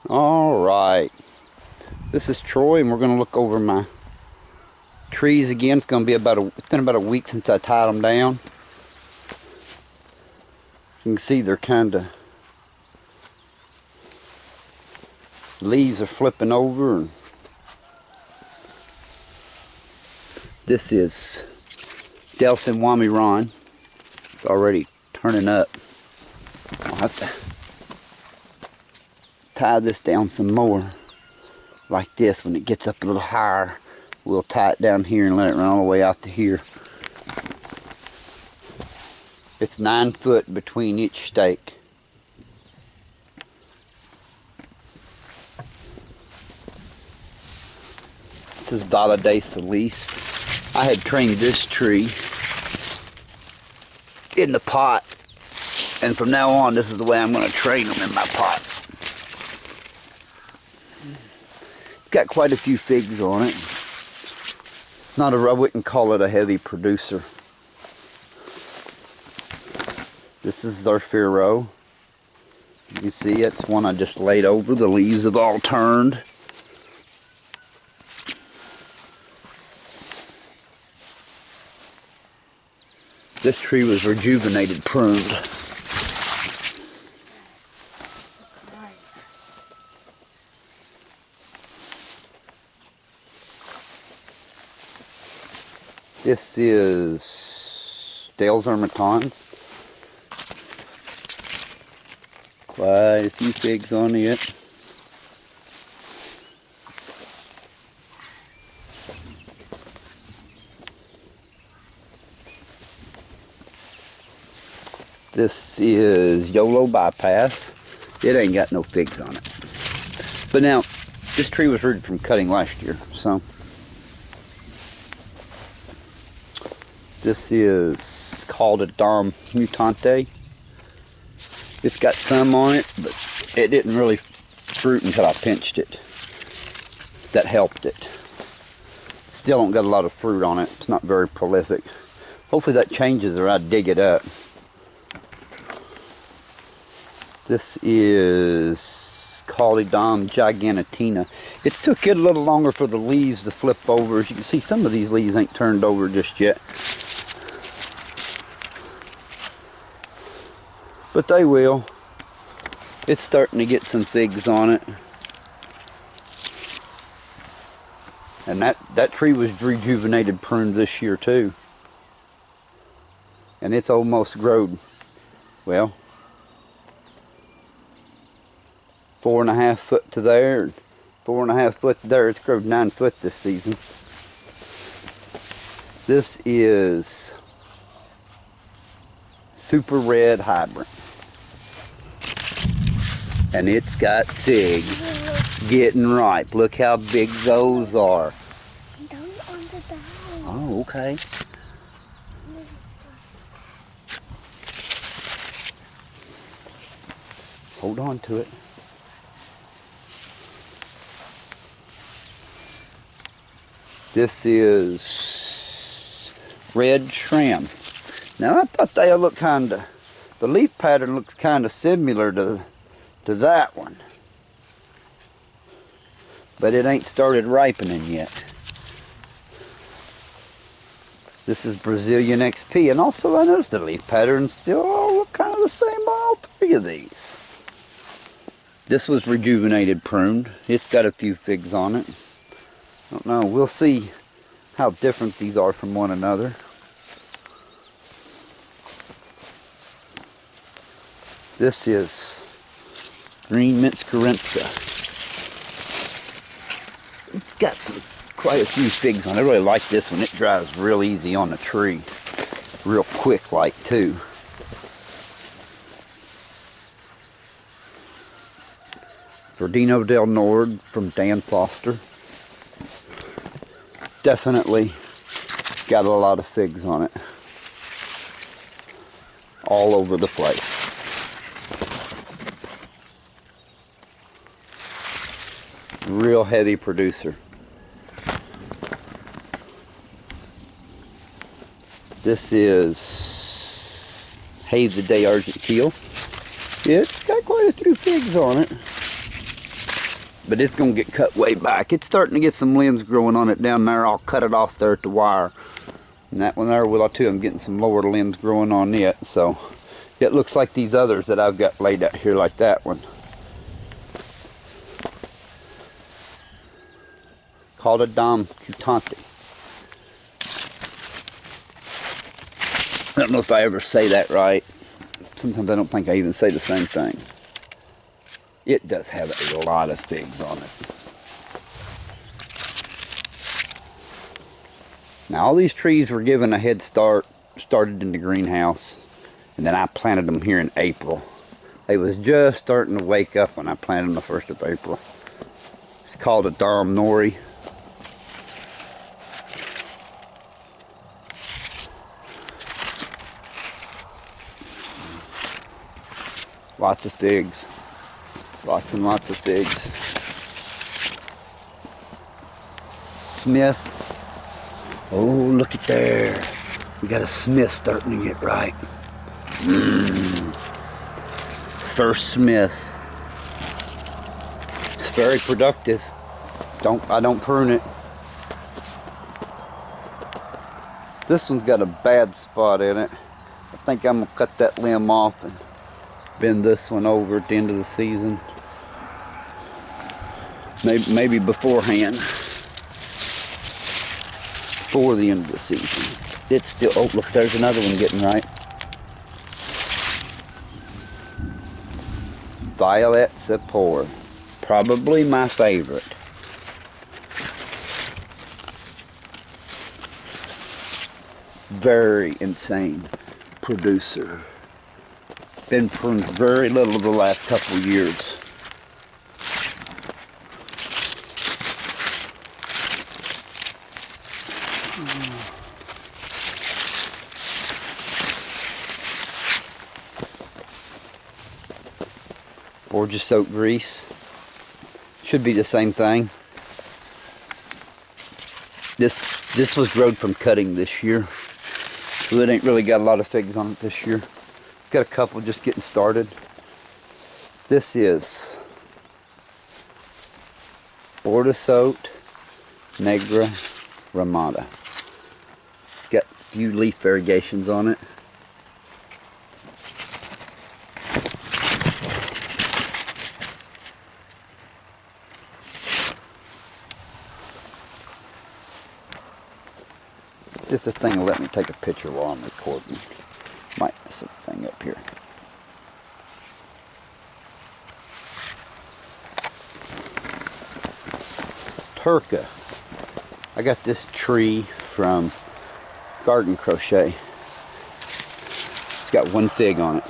All right, this is Troy, and we're going to look over my trees again. It's been about a week since I tied them down. You can see they're kind of, leaves are flipping over. And this is Delson Wamiron. It's already turning up. I'll have to tie this down some more like this. When it gets up a little higher, we'll tie it down here and let it run all the way out to here. It's 9 foot between each stake. This is Valade Celeste. I had trained this tree in the pot, and from now on this is the way I'm going to train them in my pot. It's got quite a few figs on it. I wouldn't call it a heavy producer. This is Zafiro. You can see it's one I just laid over. The leaves have all turned. This tree was rejuvenated, pruned. This is Dale's Ermitons. Quite a few figs on it. This is YOLO Bypass. It ain't got no figs on it. But now, this tree was rooted from cutting last year, so. This is called a Dom Mutante. It's got some on it, but it didn't really fruit until I pinched it. That helped it. Still don't got a lot of fruit on it. It's not very prolific. Hopefully that changes or I dig it up. This is Calydom Gigantina. It took it a little longer for the leaves to flip over. As you can see, some of these leaves ain't turned over just yet. But they will. It's starting to get some figs on it. And that tree was rejuvenated, pruned this year too. And it's almost growed, well, 4.5 foot to there, and 4.5 foot to there. It's grown 9 foot this season. This is Super Red Hybrid. And it's got figs getting ripe. Look how big those are. Oh, okay. Hold on to it. This is Red Shrimp. Now I thought they looked kind of, the leaf pattern looked kind of similar to that one, but it ain't started ripening yet. This is Brazilian XP, and also I noticed the leaf patterns still all look kind of the same on all three of these. This was rejuvenated, pruned. It's got a few figs on it. I don't know, we'll see how different these are from one another. This is Green Minskarenska. It's got quite a few figs on it. I really like this one. It dries real easy on the tree. Real quick like too. Verdino del Nord from Dan Foster. Definitely got a lot of figs on it. All over the place. Real heavy producer. This is Hay the Day Argent Teal. It's got quite a few figs on it. but it's gonna get cut way back. It's starting to get some limbs growing on it down there. I'll cut it off there at the wire. And that one there will too. I'm getting some lower limbs growing on it. So it looks like these others that I've got laid out here, like that one. Called a Dom Cutante. I don't know if I ever say that right. Sometimes I don't think I even say the same thing. It does have a lot of figs on it. Now all these trees were given a head start, started in the greenhouse, and then I planted them here in April. They was just starting to wake up when I planted them the 1st of April. It's called a Dharm Nori. Lots of figs. Lots and lots of figs. Smith. Oh, look at there. We got a Smith starting to get right. First Smiths. It's very productive. I don't prune it. This one's got a bad spot in it. I think I'm gonna cut that limb off and bend this one over at the end of the season. Maybe beforehand. Before the end of the season. It's still, oh look, there's another one getting right. Violet Sapor. Probably my favorite. Very insane producer. Been pruned very little the last couple of years. Gorgeous oak grease. Should be the same thing. This was growed from cutting this year, so it ain't really got a lot of figs on it this year. Got a couple just getting started. This is Bordeaux Negra Ramada. Got a few leaf variegations on it. See if this thing will let me take a picture while I'm recording. Might this thing up here. Turca. I got this tree from Garden Crochet. It's got one fig on it.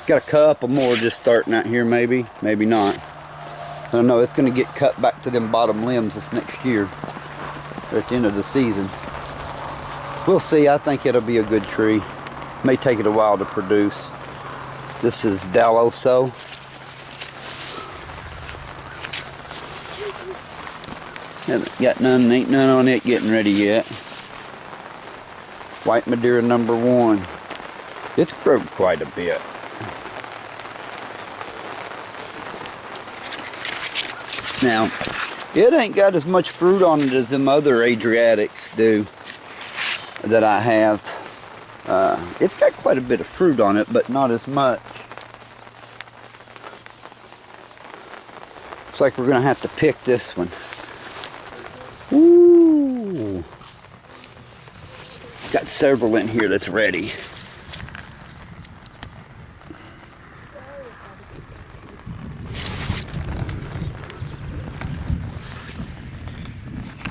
Got a couple more just starting out here, maybe not. I don't know. It's going to get cut back to them bottom limbs this next year, or at the end of the season. We'll see. I think it'll be a good tree. May take it a while to produce. This is Dalloso. Haven't got none, ain't none on it getting ready yet. White Madeira #1. It's grown quite a bit. Now, it ain't got as much fruit on it as them other Adriatics do that I have. It's got quite a bit of fruit on it, but not as much. Looks like we're gonna have to pick this one. Ooh. Got several in here that's ready.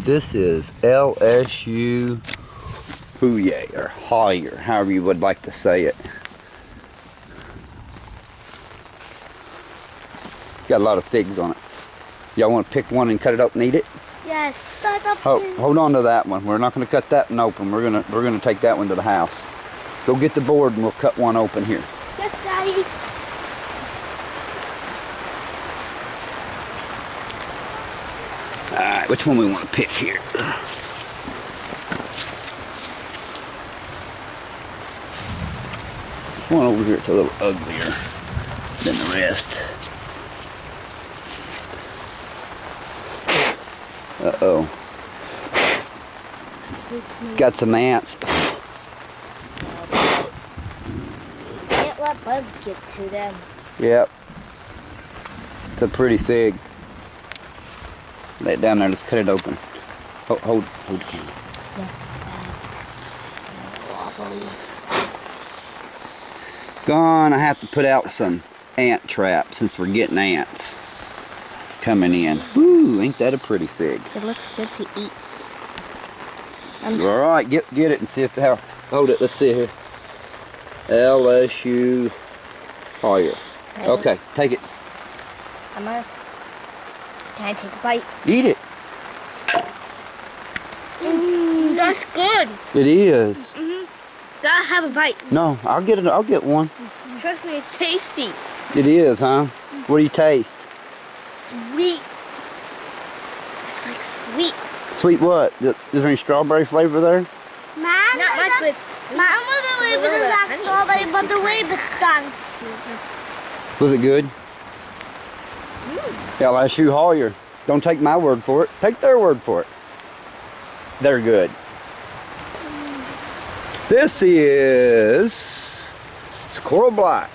This is LSU Houye, or Hoyer, however you would like to say it. Got a lot of figs on it. Y'all want to pick one and cut it up and eat it? Yes. Oh, hold on to that one. We're not going to cut that one open. We're gonna take that one to the house. Go get the board and we'll cut one open here. Yes, Daddy. All right, which one we want to pick here? One over here, it's a little uglier than the rest. Uh-oh. Got some ants. Can't let bugs get to them. Yep. It's a pretty fig. Lay it down there. Let's cut it open. Hold the camera. Yes, wobbly. Gonna have to put out some ant traps since we're getting ants coming in. Woo, ain't that a pretty fig? It looks good to eat. All right, get it and see if how. Hold it. Let's see here. LSU Hoyer. Ready? Okay, take it. Can I take a bite? Eat it. That's good. It is. Gotta have a bite. No, I'll get it. I'll get one. Trust me, it's tasty. It is, huh? What do you taste? Sweet. It's like sweet. Sweet what? Is there any strawberry flavor there? Not much, but mine was a little bit of that strawberry, but the way the thanks. Was it good? LSU Hoyer. Don't take my word for it. Take their word for it. They're good. This is Squirrel Black.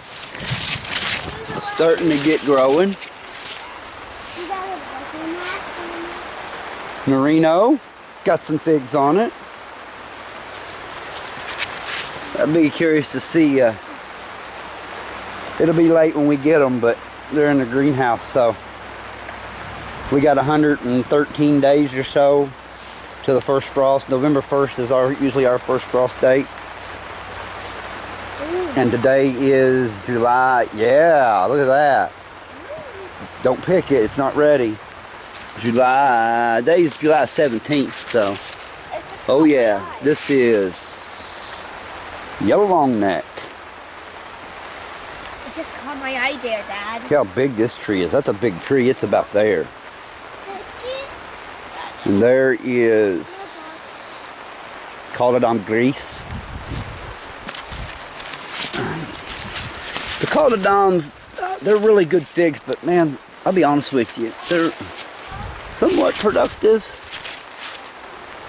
Starting to get growing. Merino. Got some figs on it. I'd be curious to see. It'll be late when we get them, but they're in the greenhouse, so we got 113 days or so to the first frost. November 1st is usually our first frost date. And today is July. Yeah, look at that. Don't pick it, it's not ready. Today's July 17th, so. Oh yeah, this is yellow long neck. It just caught my eye there, Dad. Look how big this tree is. That's a big tree, it's about there. And there is Calodon grease. The Calodons, they're really good figs, but man, I'll be honest with you, they're somewhat productive.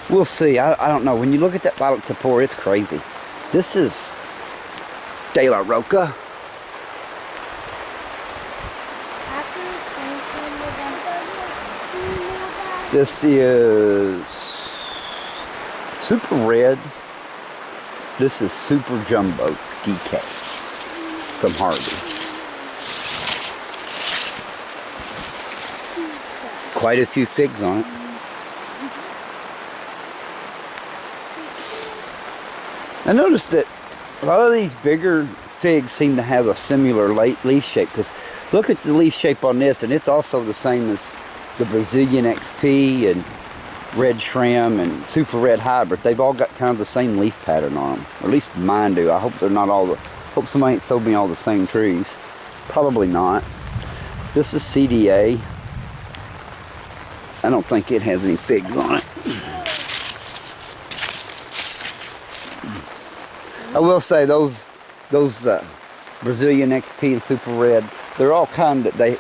We'll see. I don't know. When you look at that violet sapor, it's crazy. This is De La Roca. This is Super Red. This is Super Jumbo DK from Harvey. Quite a few figs on it. I noticed that a lot of these bigger figs seem to have a similar leaf shape, because look at the leaf shape on this, and it's also the same as the Brazilian XP and Red Shrimp and Super Red Hybrid. They've all got kind of the same leaf pattern on them, or at least mine do. I hope they're not all the. Hope somebody ain't sold me all the same trees. Probably not. This is CDA. I don't think it has any figs on it. I will say those Brazilian XP and Super Red, they're all kind of, they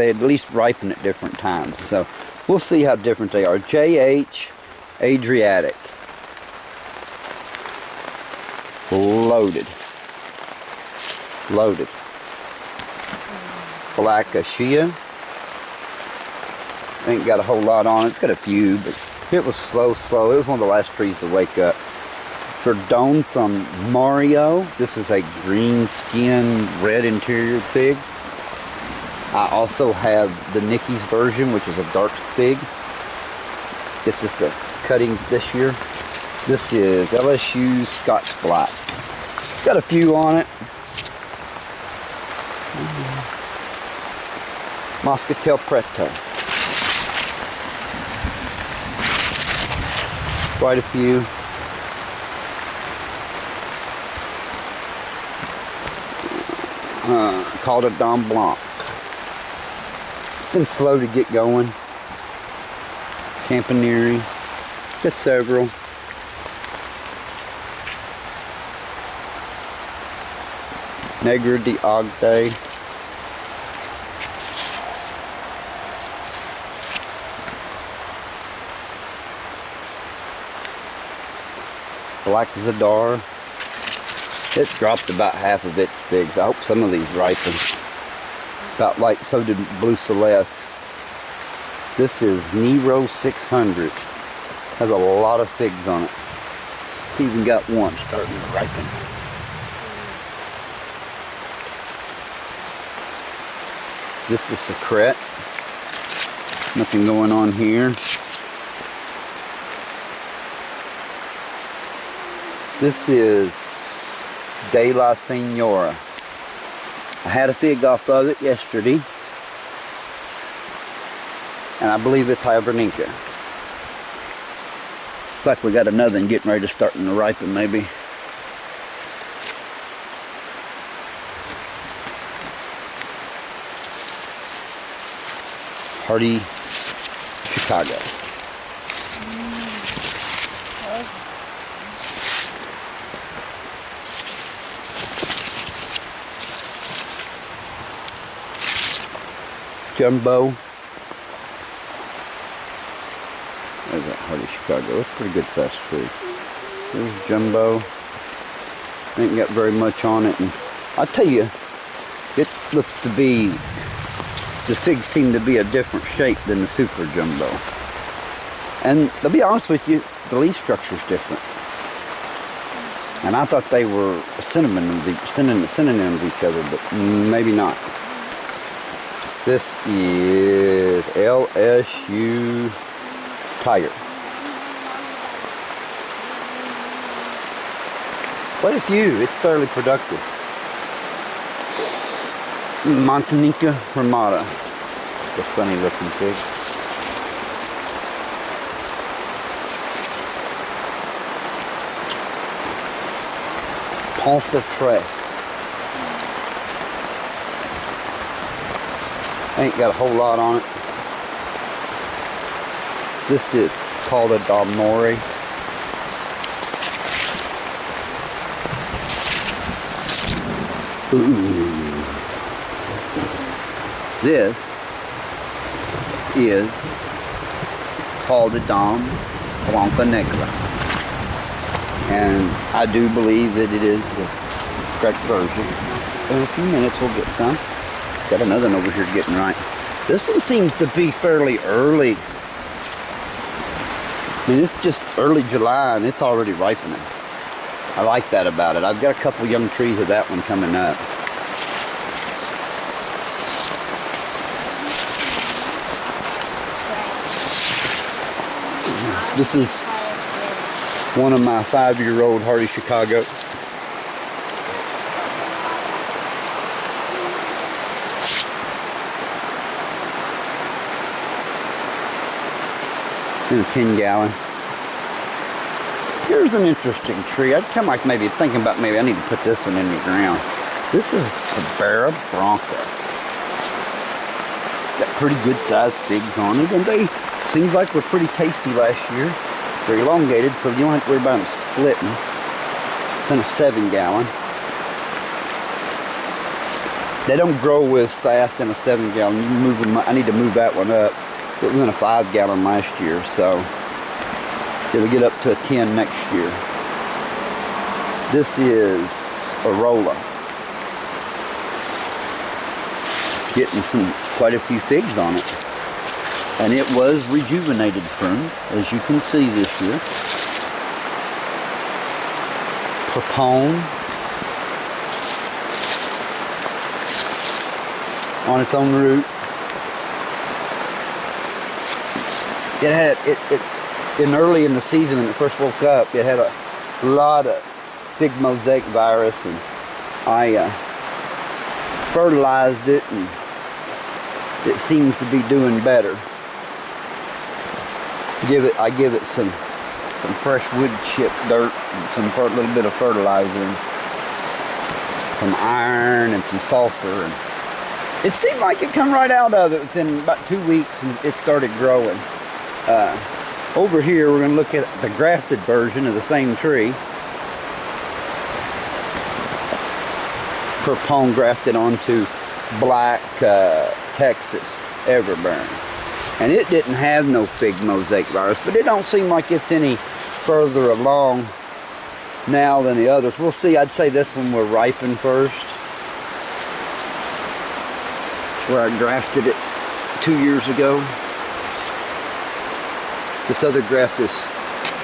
at least ripen at different times. So we'll see how different they are. JH Adriatic. Loaded. Loaded. Black Ashia. Ain't got a whole lot on it. It's got a few, but it was slow. It was one of the last trees to wake up. Verdone from Mario. This is a green skin, red interior fig. I also have the Nikki's version, which is a dark fig. It's just a cutting this year. This is LSU Scotch Black. It's got a few on it. Moscatel Preto. Quite a few. Called a Dom Blanc. Been slow to get going. Campaneri. Got several. Negra de Agde. black Zadar. It dropped about half of its figs. I hope some of these ripen. About like so did Blue Celeste. This is Nero 600. Has a lot of figs on it. Even got one starting to ripen. This is Secret. Nothing going on here. This is De La Senora. I had a fig off of it yesterday. And I believe it's Hibernica. Looks like we got another one getting ready to start to ripen maybe. Hardy Chicago. Jumbo. There's that Hardy Chicago. It's a pretty good sized tree. There's Jumbo. Ain't got very much on it, and I'll tell you, it looks to be, the figs seem to be a different shape than the Super Jumbo. And to be honest with you, the leaf structure is different. And I thought they were synonyms of each other, but maybe not. This is LSU Tiger. Quite a few. It's fairly productive. Montanica Ramada. It's a funny looking pig. Ponce Press. Ain't got a whole lot on it. This is called a Dalmori. Ooh. This is called a Dom Blanca Negra. And I do believe that it is the correct version. In a few minutes we'll get some. Got another one over here getting right. This one seems to be fairly early. I mean, it's just early July and it's already ripening. I like that about it. I've got a couple young trees of that one coming up. This is one of my 5-year-old Hardy Chicago. In a 10-gallon. Here's an interesting tree. I'd kind of like maybe thinking about maybe I need to put this one in the ground. This is Tabera Bronca. It's got pretty good sized figs on it, and they seems like were pretty tasty last year. They're elongated, so you don't have to worry about them splitting. It's in a 7-gallon. They don't grow as fast in a 7-gallon. You can move them. I need to move that one up. It was in a 5-gallon last year, so it'll get up to a 10 next year. This is Arola. Getting quite a few figs on it. And it was rejuvenated spring, as you can see this year. Propone. On its own root. It had, early in the season when it first woke up, it had a lot of fig mosaic virus, and I fertilized it, and it seems to be doing better. I give it some fresh wood chip dirt, and a little bit of fertilizer, and some iron and some sulfur, and it seemed like it come right out of it within about 2 weeks, and it started growing. Over here we're going to look at the grafted version of the same tree. Propone grafted onto black Texas Everburn. And it didn't have no fig mosaic virus, but it don't seem like it's any further along now than the others. We'll see. I'd say this one will ripen first. It's where I grafted it 2 years ago. This other graft is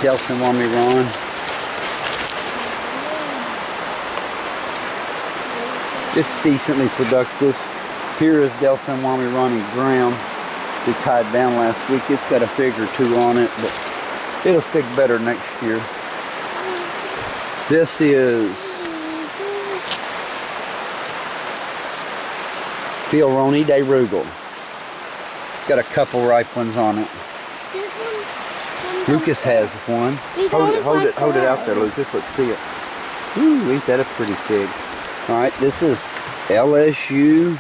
Delson-Wami Ron. It's decently productive. Here is Delson-Wami Ron in ground. We tied down last week. It's got a fig or two on it, but it'll fig better next year. This is Fioroni de Rugel. It's got a couple ripe ones on it. Lucas has one. Hold it out there, Lucas. Let's see it. Ooh, ain't that a pretty fig? All right, this is LSU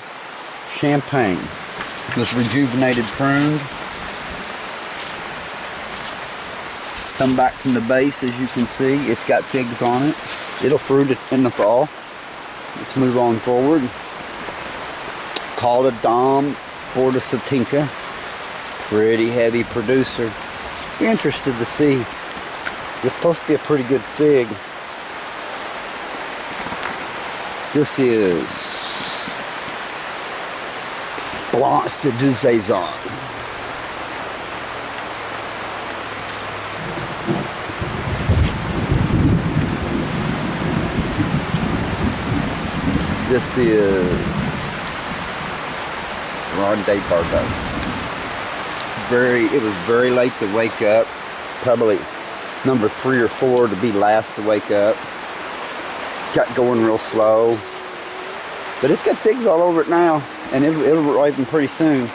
Champagne. This rejuvenated pruned. Come back from the base, as you can see. It's got figs on it. It'll fruit it in the fall. Let's move on forward. Called a Dom Bordesatinka. Pretty heavy producer. Be interested to see. It's supposed to be a pretty good fig. This is Blanc de Saison. This is Ronde Bardot. It was very late to wake up. Probably number 3 or 4 to be last to wake up. Got going real slow. But it's got figs all over it now. And it'll ripen pretty soon.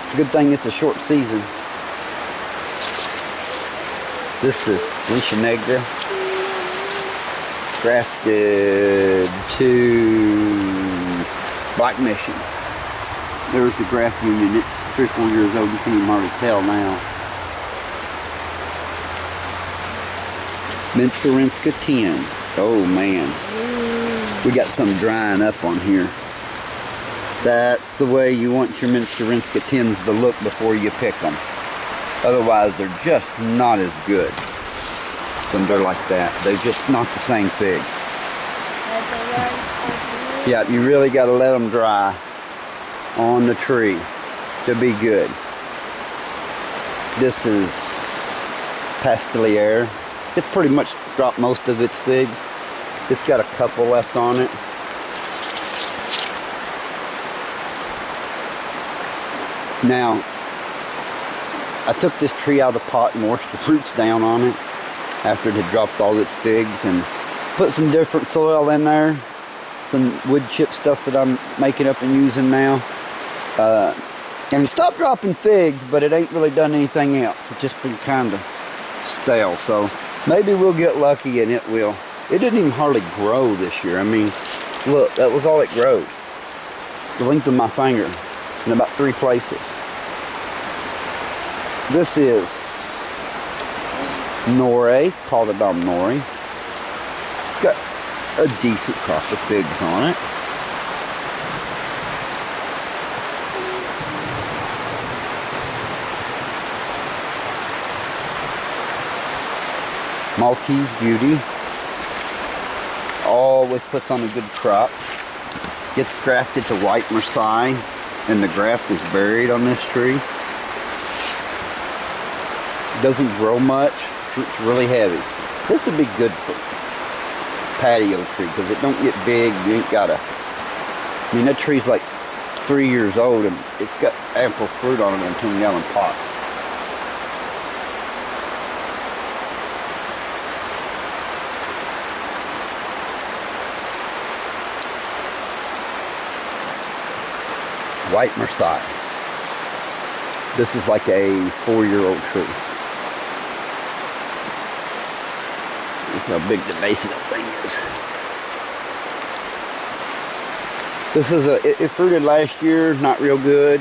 It's a good thing it's a short season. This is Leisha Negra. Grafted to Black Mission. There's the graft union. It's 3 or 4 years old. You can even hardly tell now. Minska 10. Oh man. We got some drying up on here. That's the way you want your Minska 10s to look before you pick them. Otherwise, they're just not as good when they're like that. They're just not the same fig. Yeah, you really got to let them dry on the tree to be good. This is Pastelier. It's pretty much dropped most of its figs. It's got a couple left on it. Now, I took this tree out of the pot and washed the fruits down on it after it had dropped all its figs and put some different soil in there. Some wood chip stuff that I'm making up and using now. And it stopped dropping figs, but it ain't really done anything else. It's just been kind of stale. So maybe we'll get lucky and it will. It didn't even hardly grow this year. I mean, look, that was all it growed. The length of my finger in about 3 places. This is Nore, called a Dom Nore. Got a decent crop of figs on it. Maltese Beauty. Always puts on a good crop. Gets grafted to White Marseille, and the graft is buried on this tree. Doesn't grow much. Fruit's really heavy. This would be good for patio tree because it don't get big. You ain't gotta. I mean, that tree's like 3 years old and it's got ample fruit on it in a 10-gallon pot. White Marseille. This is like a 4-year-old tree. Look how big the base of that thing is. This is it fruited last year, not real good.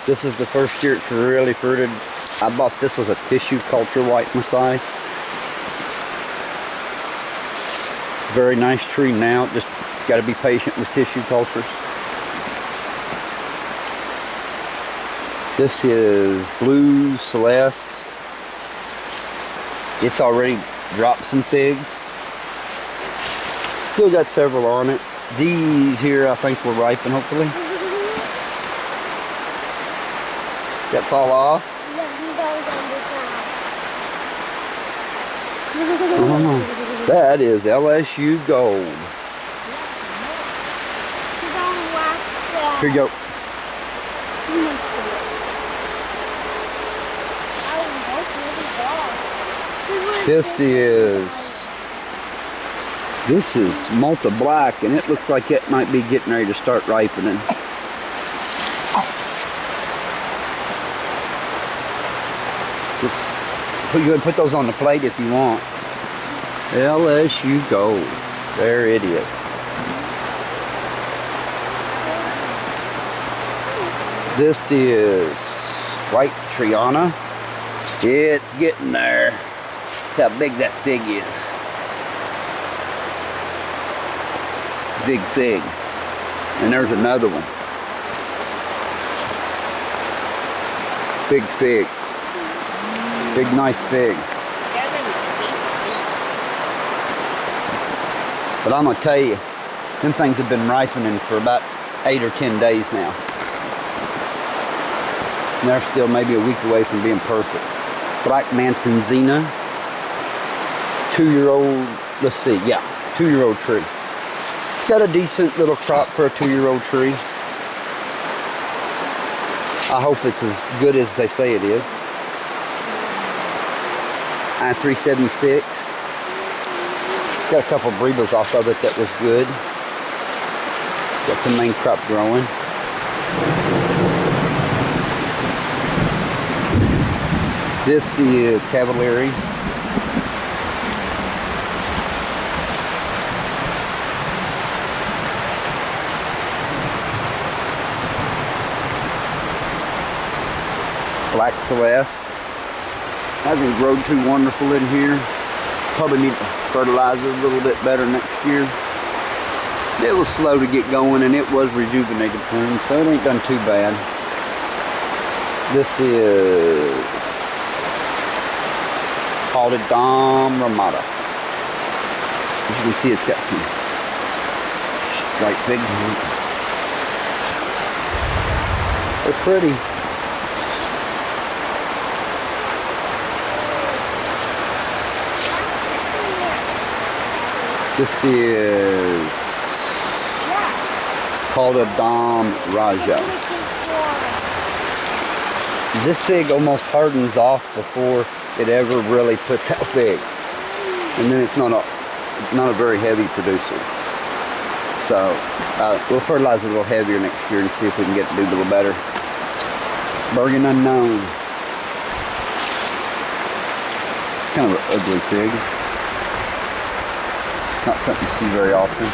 This is the first year it's really fruited. I bought this was a tissue culture White Marseille. Very nice tree now, just got to be patient with tissue cultures. This is Blue Celeste. It's already dropped some figs. Still got several on it. These here I think will ripen hopefully. That fall off? That is LSU gold. Here you go. This is Malta Black, and it looks like it might be getting ready to start ripening. This, you can put those on the plate if you want. LSU Gold. There it is. This is White Triana. It's getting there. That's how big that fig is. Big fig. And there's another one. Big fig. Big nice fig. But I'm gonna tell you, them things have been ripening for about 8 or 10 days now. And they're still maybe a week away from being perfect. Black Mantanzina, 2-year-old, let's see, yeah, 2-year-old tree. It's got a decent little crop for a 2-year-old tree. I hope it's as good as they say it is. I-376. Got a couple of breeders off of it that was good. Got some main crop growing. This is Cavalieri. Black Celeste. Hasn't grown too wonderful in here. Probably need to fertilize it a little bit better next year. It was slow to get going, and it was rejuvenated plume, so it ain't done too bad. This is called a Dom Ramada. As you can see, it's got some striped figs on it. They're pretty. This is called a Dom Raja. This fig almost hardens off before it ever really puts out figs, and then it's not a very heavy producer. So we'll fertilize it a little heavier next year and see if we can get it to do a little better. Bergen Unknown. Kind of an ugly fig. Not something you see very often.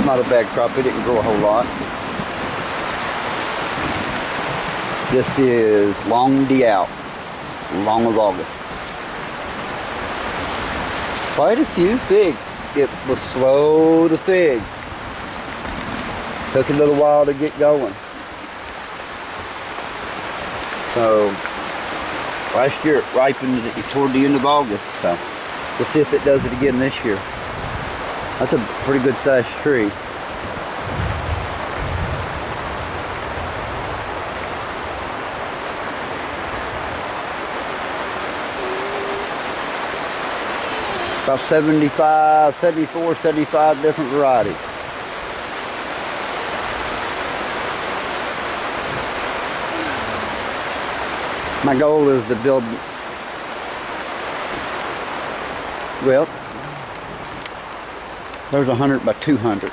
Not a bad crop. It didn't grow a whole lot. This is Long Diao, long of August. Quite a few figs. It was slow to fig. Took a little while to get going. So last year it ripened toward the end of August, so we'll see if it does it again this year. That's a pretty good sized tree. About 75, 74, 75 different varieties. My goal is to build, well, there's 100 by 200.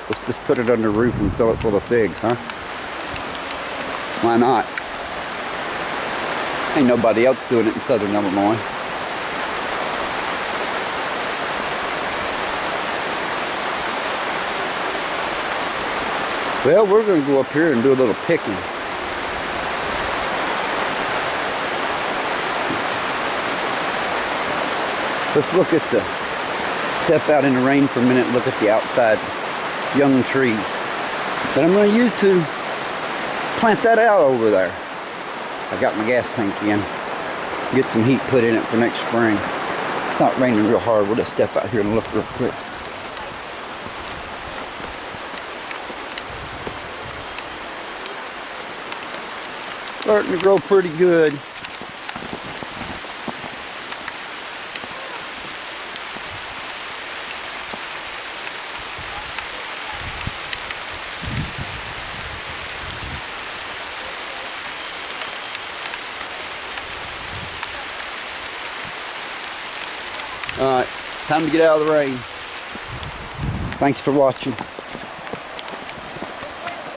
Let's just put it under the roof and fill it full of figs, huh? Why not? Ain't nobody else doing it in southern Illinois. Well, we're going to go up here and do a little picking. Let's look at step out in the rain for a minute and look at the outside young trees that I'm going to use to plant that out over there. I got my gas tank in. Get some heat put in it for next spring. It's not raining real hard. We'll just step out here and look real quick. Starting to grow pretty good. Alright, time to get out of the rain. Thanks for watching.